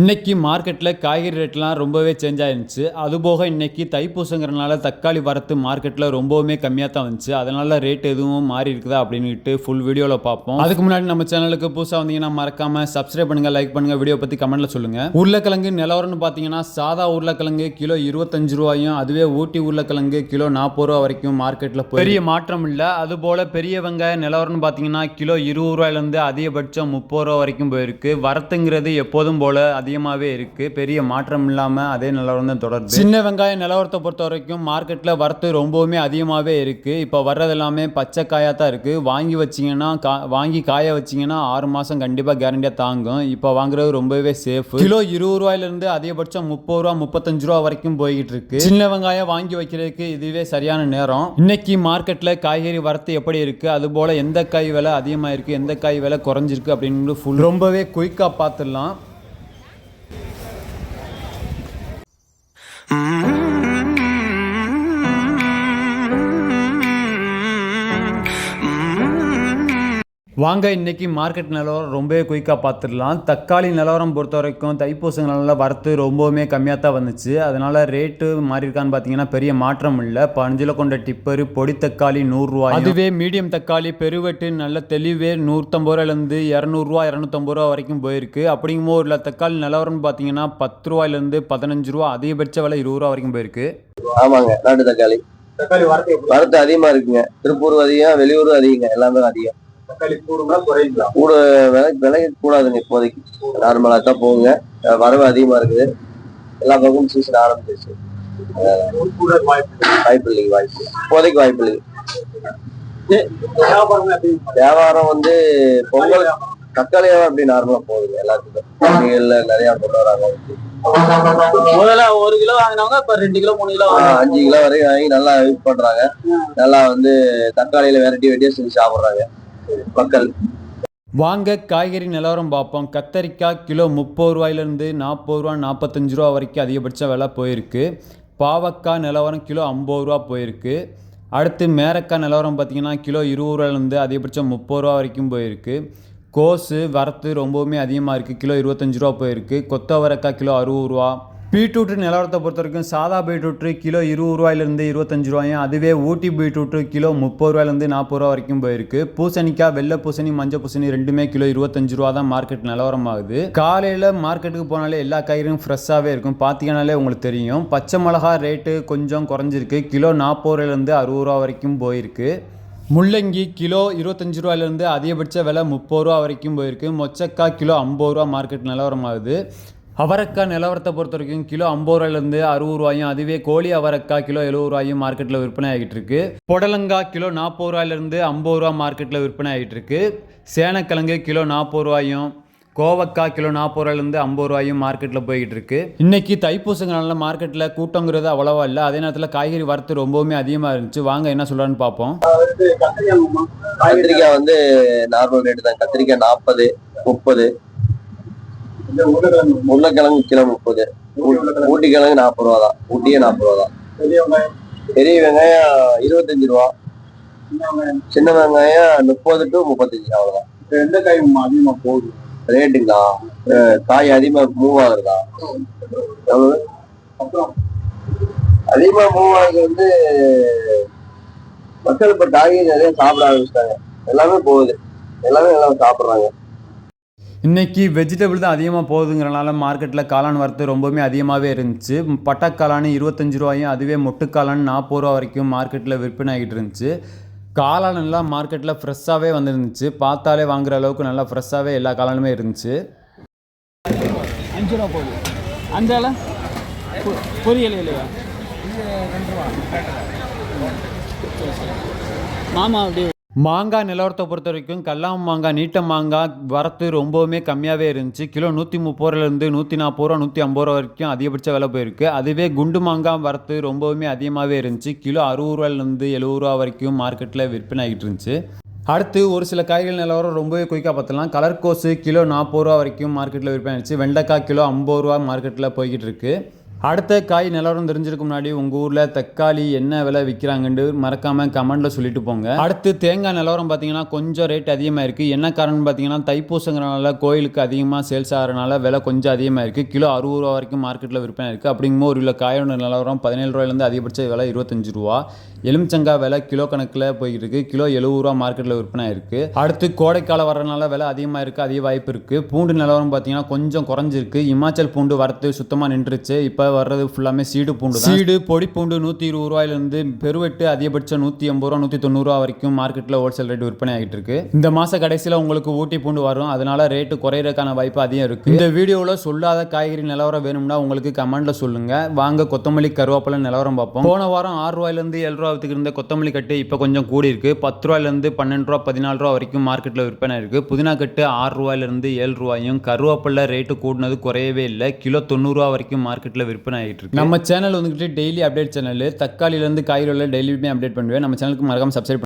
இன்றைக்கி மார்க்கெட்டில் காய்கறி ரேட்லாம் ரொம்பவே சேஞ்ச் ஆயிருந்துச்சு. அதுபோக இன்றைக்கி தைப்பூசங்கிறனால தக்காளி வரத்து மார்க்கெட்டில் ரொம்பவுமே கம்மியாக தான் வந்துச்சு. அதனால் ரேட் எதுவும் மாறி இருக்குதா அப்படின்ட்டு ஃபுல் வீடியோவில் பார்ப்போம். அதுக்கு முன்னாடி நம்ம சேனலுக்கு புதுசாக வந்தீங்கன்னா மறக்காமல் சப்ஸ்கிரைப் பண்ணுங்கள், லைக் பண்ணுங்கள், வீடியோ பற்றி கமெண்ட்டில் சொல்லுங்கள். உருளைக்கிழங்கு நிலவரம்னு பார்த்தீங்கன்னா சாதா உருளைக்கிழங்கு கிலோ 25 ரூபாயும், அதுவே ஊட்டி உருளைக்கிழங்கு கிலோ 40 ரூபா வரைக்கும் மார்க்கெட்டில் பெரிய மாற்றம் இல்லை. அதுபோல் பெரிய வெங்காயம் நிலவரம்னு பார்த்தீங்கன்னா கிலோ 20 ரூபாயிலேருந்து அதிகபட்சம் 30 ரூபா வரைக்கும் போயிருக்கு. வரத்துங்கிறது எப்போதும் போல் அதிகமாகவே இருக்குது. பெரிய மாற்றம் இல்லாமல் அதே நிலவரம் தான் தொடருது. சின்ன வெங்காய நிலவரத்தை பொறுத்த வரைக்கும் மார்க்கெட்டில் வரத்து ரொம்பவுமே அதிகமாகவே இருக்குது. இப்போ வர்றது எல்லாமே பச்சை காயாக தான் இருக்குது. வாங்கி வச்சிங்கன்னா வாங்கி காய வச்சிங்கன்னா 6 மாதம் கண்டிப்பாக கேரண்டியாக தாங்கும். இப்போ வாங்குறது ரொம்பவே சேஃப். கிலோ 20 ரூபாயிலிருந்து அதிகபட்சம் 30 ரூபா 35 ரூபா வரைக்கும் போய்கிட்டு இருக்கு. சின்ன வெங்காயம் வாங்கி வைக்கிறதுக்கு இதுவே சரியான நேரம். இன்னைக்கு மார்க்கெட்டில் காய்கறி வரத்து எப்படி இருக்குது, அதுபோல் எந்த காய் விலை அதிகமாக இருக்குது, எந்த காய் விலை குறைஞ்சிருக்கு அப்படின்னு ஃபுல் ரொம்பவே குயிக்காக பார்த்துடலாம். வாங்க இன்னைக்கு மார்க்கெட் நிலவரம் ரொம்பவே குயிக்காக பார்த்துடலாம். தக்காளி நிலவரம் பொறுத்த வரைக்கும் தைப்பூசங்களால் வரத்து ரொம்பவுமே கம்மியாக தான் வந்துச்சு. அதனால் ரேட்டு மாறி இருக்கான்னு பார்த்தீங்கன்னா பெரிய மாற்றம் இல்லை. 5 கொண்ட டிப்பரு பொடி தக்காளி 100 ரூபா, அதுவே மீடியம் தக்காளி பெருவெட்டு நல்ல தெளிவே 150 ரூபாயிலேருந்து 200 ரூபா 250 ரூபா வரைக்கும் போயிருக்கு. அப்படிங்கும்போது உள்ள தக்காளி நிலவரம்னு பார்த்தீங்கன்னா 10 ரூபாயிலேருந்து 15 ரூபா, அதிகபட்ச விலை 20 ரூபா வரைக்கும் போயிருக்கு. ஆமாங்க, நாட்டு தக்காளி வரத்து அதிகமா இருக்குங்க. திருப்பூர் அதிகம், வெளியூர் அதிகங்க, எல்லாமே அதிகம். கூட விலை கூடாதுங்க இப்போதைக்கு, நார்மலா தான் போகுங்க. வரவு அதிகமா இருக்குது. எல்லா பக்கமும் சீசன் ஆரம்பிச்சிருச்சு. வாய்ப்பு இல்லைங்க, வாய்ப்பு இப்போதைக்கு வாய்ப்பு இல்லைங்க. வியாபாரம் வந்து பொங்கல் தக்காளி அப்படி நார்மலா போகுதுங்க. எல்லாத்துக்கும் நிறைய கொண்டு வராங்க. முதல்ல 1 கிலோ வாங்கினவங்க இப்ப 2 கிலோ 3 கிலோ 5 கிலோ வரைக்கும் வாங்கி நல்லா யூஸ் பண்றாங்க. நல்லா வந்து தக்காளியில வெரைட்டியா செஞ்சு சாப்பிடுறாங்க மக்கள். வாங்க காய்கறி நிலவரம் பார்ப்போம். கத்தரிக்காய் கிலோ 30 ரூபாயிலேருந்து 40 ரூபா 45 ரூபா வரைக்கும் அதிகபட்ச விலை போயிருக்கு. பாவக்காய் நிலவரம் கிலோ 50 ரூபா போயிருக்கு. அடுத்து மேரக்காய் நிலவரம் பார்த்திங்கன்னா கிலோ 20 ரூபாயிலேருந்து அதிகபட்சம் 30 ரூபா வரைக்கும் போயிருக்கு. கோஸு வரத்து ரொம்பவுமே அதிகமாக இருக்குது. கிலோ 25 ரூபா போயிருக்கு. கொத்தவரக்காய் கிலோ 60 ரூபா. பீட்ரூட்டு நிலவரத்தை பொறுத்த வரைக்கும் சாதா பீட்ரூட்டு கிலோ 20 ரூபாயிலேருந்து 25 ரூபாயும், அதுவே ஊட்டி பீட்ரூட்டு கிலோ 30 ரூபாயிலேருந்து 40 ரூபா வரைக்கும் போயிருக்கு. பூசணிக்காய் வெள்ளை பூசணி மஞ்சள் பூசணி ரெண்டுமே கிலோ 25 ரூபா தான் மார்க்கெட் நிலவரம் ஆகுது. காலையில் மார்க்கெட்டுக்கு போனாலே எல்லா காய்கறியும் ஃப்ரெஷ்ஷாகவே இருக்கும். பார்த்தீங்கன்னாலே உங்களுக்கு தெரியும். பச்சை மிளகா ரேட்டு கொஞ்சம் குறைஞ்சிருக்கு. கிலோ 40 ரூபாயிலேருந்து 60 ரூபா வரைக்கும் போயிருக்கு. முள்ளங்கி கிலோ 25 ரூபாயிலேருந்து அதிகபட்ச விலை 30 ரூபா வரைக்கும் போயிருக்கு. மொச்சக்காய் கிலோ 50 ரூபா மார்க்கெட் நிலவரம் ஆகுது. அவரைக்காய் நிலவரத்தை பொறுத்த வரைக்கும் கிலோ 50 ரூபாயிலேருந்து 60 ரூபாயும், அதுவே கோழி அவரைக்காய் கிலோ 70 ரூபாயும் மார்க்கெட்டில் விற்பனை ஆகிட்டு இருக்கு. புடலங்காய் கிலோ 40 ரூபாயிலேருந்து 50 ரூபா மார்க்கெட்டில் விற்பனை ஆகிட்டு இருக்கு. சேனக்கிழங்கு கிலோ 40 ரூபாயும், கோவக்காய் கிலோ 40 ரூபாயிலேருந்து 50 ரூபாயும் மார்க்கெட்டில் போய்கிட்டு இருக்கு. இன்னைக்கு தைப்பூசங்கனால மார்க்கெட்டில் கூட்டங்கிறது அவ்வளவா இல்லை. அதே நேரத்தில் காய்கறி வரத்து ரொம்பவுமே அதிகமாக இருந்துச்சு. வாங்க என்ன சொல்கிறான்னு பார்ப்போம். கத்திரிக்காய் வந்து நார்மல் ரேட்டு தான். கத்திரிக்காய் 40 30. உருளைக்கிழங்கு கிலோ 30. ஊட்டி கிழங்கு 40 ரூபா தான். ஊட்டியே 40 ரூபா தான். பெரிய வெங்காயம் 25 ரூபா. சின்ன வெங்காயம் 30 to 35. அவ்வளவுதான். எந்த காய் அதிகமா போகுது ரேட்டுங்களா? காய் அதிகமா மூவ் ஆகுறதா? அதிகமா மூவ் ஆகுது வந்து மக்கள் இப்ப காய்கறி நிறைய சாப்பிட ஆரம்பிச்சிட்டாங்க. எல்லாமே போகுது, எல்லாமே சாப்பிடுறாங்க. இன்றைக்கி வெஜிடபிள் தான் அதிகமாக போகுதுங்கிறனால மார்க்கெட்டில் காளான் வரத்து ரொம்பவுமே அதிகமாகவே இருந்துச்சு. பட்டக்காளான் 25 ரூபாயும், அதுவே மொட்டுக்காளான் 40 ரூபா வரைக்கும் மார்க்கெட்டில் விற்பனை ஆகிட்டு இருந்துச்சு. காளான் எல்லாம் மார்க்கெட்டில் ஃப்ரெஷ்ஷாகவே வந்துருந்துச்சு. பார்த்தாலே வாங்குகிற அளவுக்கு நல்லா ஃப்ரெஷ்ஷாகவே எல்லா காளானுமே இருந்துச்சு. 5 ரூபா போகுது. அந்த பொரியல் இல்லையா? மாமா அப்படியே. மாங்காய் நிலவரத்தை பொறுத்த வரைக்கும் கல்லாம் மாங்காய் நீட்ட மாங்காய் வரத்து ரொம்பவுமே கம்மியாகவே இருந்துச்சு. கிலோ 130 ரூபாயிலேருந்து 140 ரூபா 150 ரூபா வரைக்கும் அதிகபட்ச விலை போயிருக்கு. அதுவே குண்டு மாங்காய் வரத்து ரொம்பவுமே அதிகமாகவே இருந்துச்சு. கிலோ 60 ரூபாயிலேருந்து 70 ரூபா வரைக்கும் மார்க்கெட்டில் விற்பனை ஆகிட்டு இருந்துச்சு. அடுத்து ஒரு சில காய்கறி நிலவரம் ரொம்பவே குயிக்காக பார்த்துலாம். கலர்கோஸு கிலோ 40 ரூபா வரைக்கும் மார்க்கெட்டில் விற்பனை ஆகிடுச்சு. வெண்டைக்காய் கிலோ 50 ரூபா மார்க்கெட்டில் போய்கிட்டு இருக்கு. அடுத்த காய் நிலவரம் தெரிஞ்சிருக்கு முன்னாடி உங்கள் ஊரில் தக்காளி என்ன விலை விற்கிறாங்கன்னு மறக்காமல் கமெண்டில் சொல்லிட்டு போங்க. அடுத்து தேங்காய் நிலவரம் பார்த்தீங்கன்னா கொஞ்சம் ரேட் அதிகமாக இருக்குது. என்ன காரணம்னு பார்த்தீங்கன்னா தைப்பூசங்கிறனால கோயிலுக்கு அதிகமாக சேல்ஸ் ஆகிறனால விலை கொஞ்சம் அதிகமாக இருக்குது. கிலோ 60 ரூபா வரைக்கும் மார்க்கெட்டில் விற்பனை இருக்குது. அப்படிங்கும்போது ஒரு கிலோ காயோட நிலவரம் 17 ரூபாயிலேருந்து அதிகபட்ச விலை 25 ரூபா. எலுமிச்சங்காய் விலை கிலோ கணக்கில் போயிட்டு இருக்கு. கிலோ 70 ரூபா மார்க்கெட்டில் விற்பனை இருக்குது. அடுத்து கோடைக்காலம் வரனால விலை அதிகமாக இருக்குது, அதிக வாய்ப்பு இருக்குது. பூண்டு நிலவரம் பார்த்தீங்கன்னா கொஞ்சம் குறைஞ்சிருக்கு. இமாச்சல் பூண்டு வரத்து சுத்தமாக நின்றுச்சு. இப்போ வர்றது ஃபுல்லாமே சீடு பூண்டு தான். சீடு பொடி பூண்டு 120 ரூபாயிலிருந்து பெருவெட்டு அதிகபட்சம் 180 ரூபா 190 ரூபா வரைக்கும் மார்க்கெட்டில் ஹோல்சேல் ரேட் விற்பனை ஆகிட்டு இருக்கு. இந்த மாச கடைசியில் உங்களுக்கு ஊட்டி பூண்டு வரும், அதனால ரேட்டு குறையறதுக்கான வாய்ப்பு அதிகம் இருக்கு. இந்த வீடியோவில் சொல்லாத காய்கறி நிலவரம் வேணும்னா உங்களுக்கு கமெண்ட்ல சொல்லுங்க. வாங்க கொத்தமல்லி கருவேப்பிலை நிலவரம் பார்ப்போம். போன வாரம் 6 ரூபாயிலிருந்து 7 ரூபா இருந்த கொத்தமல்லி கட்டு இப்போ கொஞ்சம் கூடி இருக்கு. 10 ரூபாயிலிருந்து 12 ரூபா 14 ரூபா வரைக்கும் மார்க்கெட்டில் விற்பனை இருக்கு. புதினா கட்டு 6 ரூபாயிலிருந்து 7 ரூபாயும். கருவேப்பிலை ரேட்டு கூடினது குறையவே இல்லை. கிலோ 90 ரூபா வரைக்கும் மார்க்கெட்டில் விற்பனை ஆகிட்டு இருக்கு. நம்ம சேனல் வந்துட்டு டெய்லி அப்டேட் சேனல். தக்காளியிலேருந்து காய்கறிகள் டெய்லியுமே அப்டேட் பண்ணுவேன். நம்ம சேனலுக்கு மறக்காம சப்ஸ்கிரைப்